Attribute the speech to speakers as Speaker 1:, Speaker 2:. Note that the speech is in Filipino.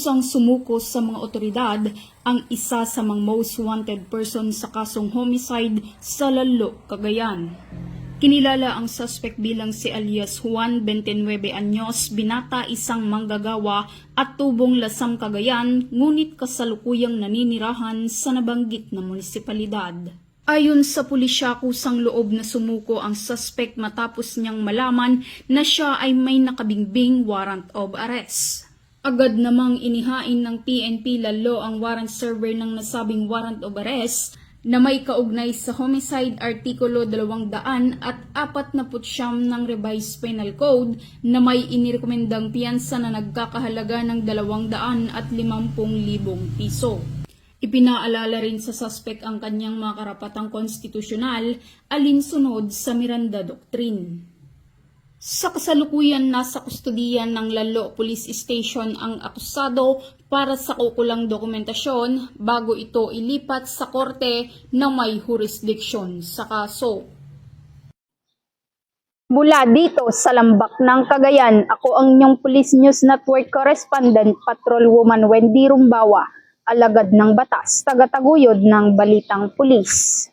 Speaker 1: kusang sumuko sa mga otoridad ang isa sa mga most wanted person sa kasong homicide sa Lalo, Cagayan. Kinilala ang suspect bilang si alias Juan 29 anyos, binata, isang manggagawa at tubong Lasam, Cagayan, ngunit kasalukuyang naninirahan sa nabanggit na munisipalidad. Ayon sa pulisya, kusang loob na sumuko ang suspect matapos niyang malaman na siya ay may nakabingbing warrant of arrest. Agad namang inihain ng PNP Lalo ang warrant server ng nasabing warrant of arrest na may kaugnay sa homicide artikulo 249 ng Revised Penal Code na may inirekomendang piyansa na nagkakahalaga ng 250,000 piso. Ipinaalala rin sa suspect ang kanyang mga karapatang konstitusyonal alinsunod sa Miranda Doctrine. Sa kasalukuyan, nasa kustodiyan ng Lalo Police Station ang akusado para sa kukulang dokumentasyon bago ito ilipat sa korte na may jurisdiksyon sa kaso.
Speaker 2: Mula dito sa Lambak ng Cagayan, ako ang inyong Police News Network Correspondent, Patrolwoman Wendy Rumbawa, alagad ng batas, tagataguyod ng Balitang Pulis.